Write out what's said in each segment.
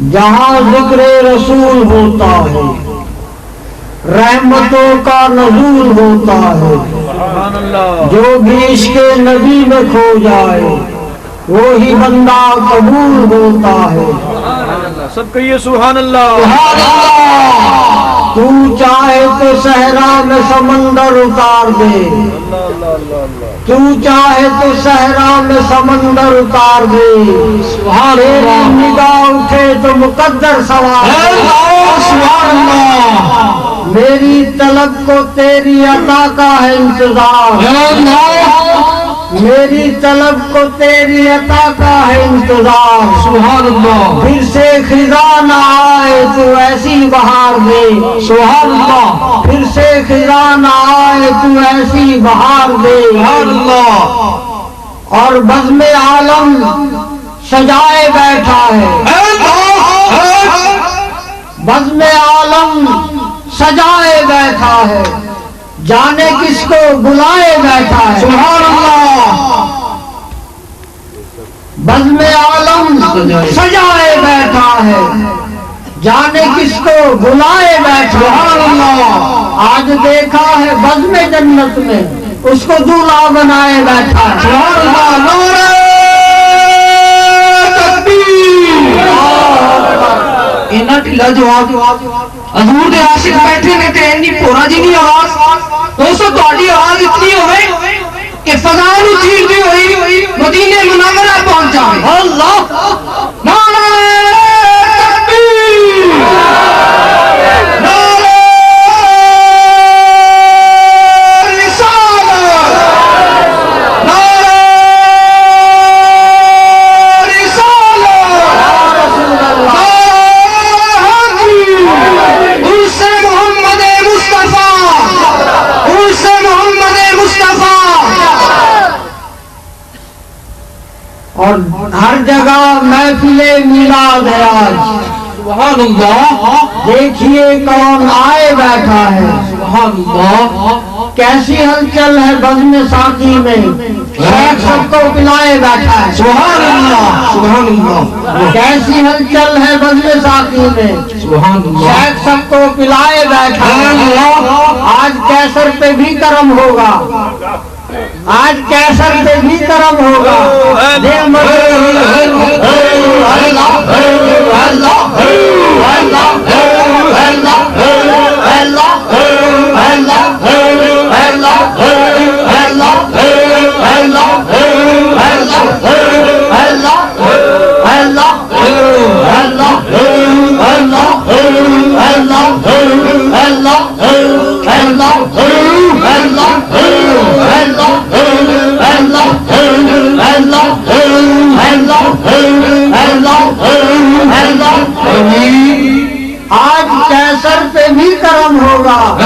جہاں ذکر رسول ہوتا ہے رحمتوں کا نزول ہوتا ہے، جو بھی عشق نبی میں کھو جائے وہی بندہ قبول ہوتا ہے۔ سب کہیے سبحان اللہ۔ تو چاہے تو صحرا میں سمندر اتار دے، تو چاہے تو صحرا میں سمندر اتار دے، تیری نگاہ اٹھے تو مقدر سوار دے۔ میری طلب کو تیری عطا کا ہے انتظار، میری طلب کو تیری عطا کا ہے انتظار۔ سبحان اللہ۔ پھر سے خزاں نہ آئے تو ایسی بہار دے، سبحان اللہ۔ پھر سے خزاں نہ آئے تو ایسی بہار دے۔ سبحان اللہ۔ اور بزم عالم سجائے بیٹھا ہے، بزم عالم سجائے بیٹھا ہے، جانے کس کو بلائے بیٹھا ہے۔ سبحان اللہ۔ بزم عالم سجائے بیٹھا ہے، جانے کس کو بلائے بیٹھا۔ سبحان اللہ۔ آج دیکھا ہے بزم جنت میں اس کو دولہا بنائے بیٹھا ہے۔ سبحان اللہ۔ نعرہ تکبیر۔ اینا ٹھلا جواب حضور دے عاشق بیٹھے نے تے اینی پورا جی نہیں آواز دوستو تہاڈی آواز اتنی ہوئے کہ فضائیں نوں چیردی ہوئی مدینے منورہ پہنچ جاوے۔ اللہ نعرہ تکبیر۔ نعرہ رسالت۔ نعرہ رسالت۔ اور ہر جگہ محفل میلاد ہے آج، سبحان اللہ۔ دیکھیے کون آئے بیٹھا ہے۔ سبحان اللہ۔ کیسی ہلچل ہے بزم ساقی میں، شیخ سب کو پلائے بیٹھا ہے۔ سبحان اللہ۔ سبحان اللہ۔ کیسی ہلچل ہے بزم ساقی میں، سبحان اللہ۔ شیخ سب کو پلائے بیٹھا ہے۔ آج کیسر پہ بھی کرم ہوگا، آج کیسر پہ بھی کرم ہوگا۔ آج کیسر پہ بھی کرم ہوگا،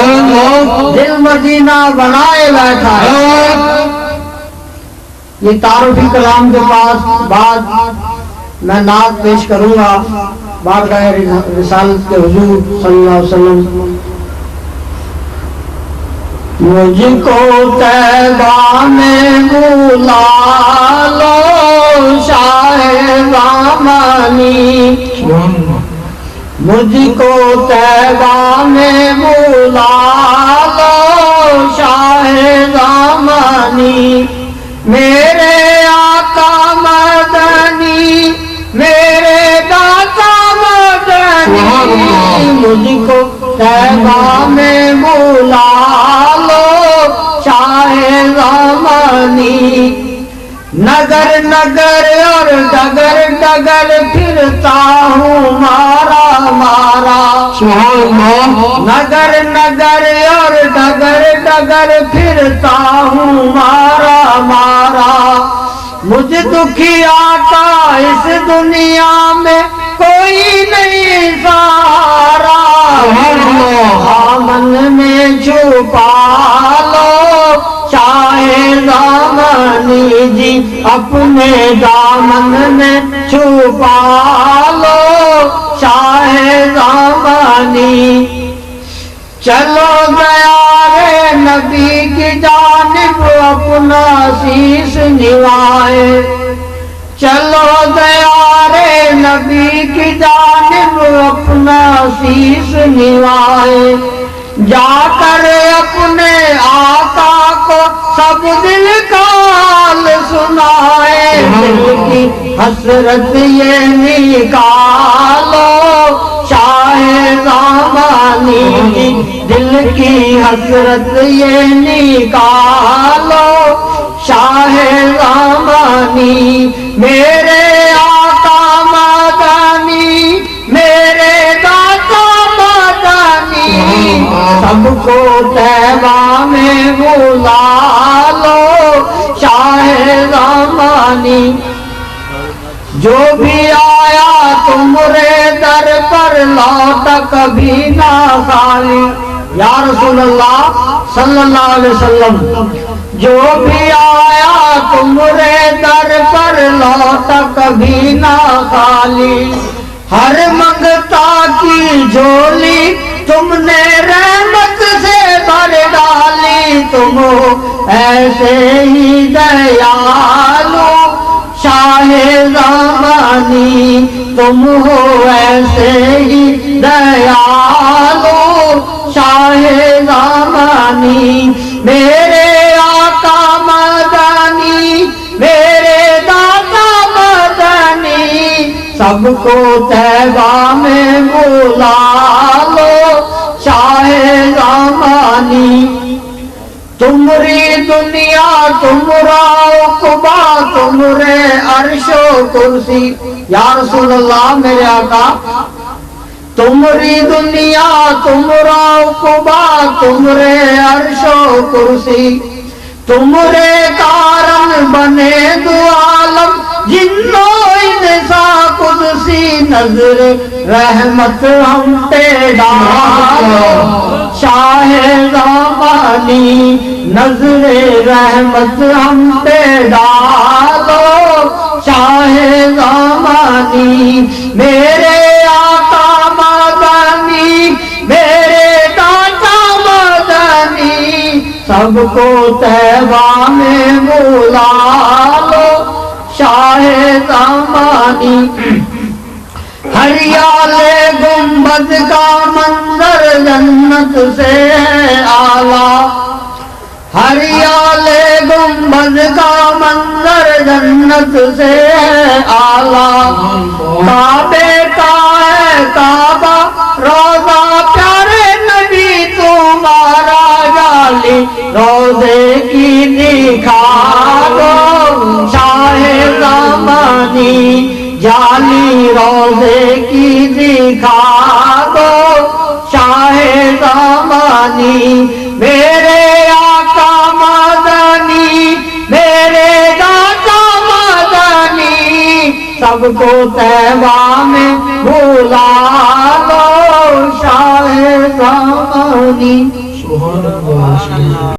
دل مدینہ بنائے بیٹھا ہے۔ یہ تعارفی کلام کے پاس بعد میں نعت پیش کروں گا بارگاہ رسالت کے حضور صلی اللہ علیہ وسلم۔ مجھ کو طیبہ میں بلا لو شاہ زمانی، مجھ کو طیبہ میں بلا لو شاہ زمانی، میرے آقا مدنی میرے داتا مدنی، مجھ کو طیبہ میں بلا لو شاہ زمانی، نگر نگر اور ڈگر ڈگر پھرتا ہوں مارا مارا، نگر نگر اور ڈگر ڈگر پھرتا ہوں مارا مارا، مجھے دکھی آتا اس دنیا میں کوئی نہیں سارا، دامن میں چھپا لو شاہ زمانی جی، اپنے دامن میں چھپا لو شاہ زمانی، چلو دیارے نبی کی جانب اپنا شیش نوائے، چلو دیارے نبی کی جانب اپنا شیش نوائے، جا کر اپنے آقا کو سب دل کا حال سنائے، دل کی حسرت یہ نکالو شاہ زمانی کی، دل کی حسرت یہ نکالو شاہ زمانی، میرے آقا مدنی میرے داتا مدنی، سب کو طیبہ میں بلا لو شاہ زمانی، جو بھی آیا تمہارے در پر لوٹ کبھی نہ خالی، یا رسول اللہ صلی اللہ علیہ وسلم، جو بھی آیا تمہارے در پر لوٹ کبھی نہ خالی، ہر منگتا کی جھولی تم نے رحمت سے بھر ڈالی، تم ہو ایسے ہی دیالو شاہ زمانی، تم ہو ایسے ہی دیالو شاہ زمانی، میرے آقا مدنی میرے داتا مدنی، سب کو طیبہ میں بلا لو شاہ زمانی، تمری دنیا تمرا عقبہ تمرے عرش و کرسی، یا رسول اللہ میرے آقا، تمری دنیا تمرا عقبہ تمرے عرش و کرسی، تمرے کارن بنے دو عالم جن و انسا قدسی، نظر رحمت ہم پہ ڈالو شاہ زمانی، نظر رحمت ہم پہ ڈالو شاہ زمانی، میرے آقا مدنی میرے داتا مدنی، سب کو طیبہ میں بلا لو شاہ زمانی، ہریال گنبد کا منظر جنت سے اعلیٰ، ہریال گنبد کا منظر جنت سے اعلیٰ، کعبے کا ہے کعبہ روضہ پیارے نبی تمہارا، جالی روضے کی دکھا دو شاہ زمانی، جالی روضے کی دکھا دو شاہ زمانی، میرے آقا مدنی میرے داتا مدنی، سب کو طیبہ میں بلا لو شاہ زمانی، سبحان اللہ۔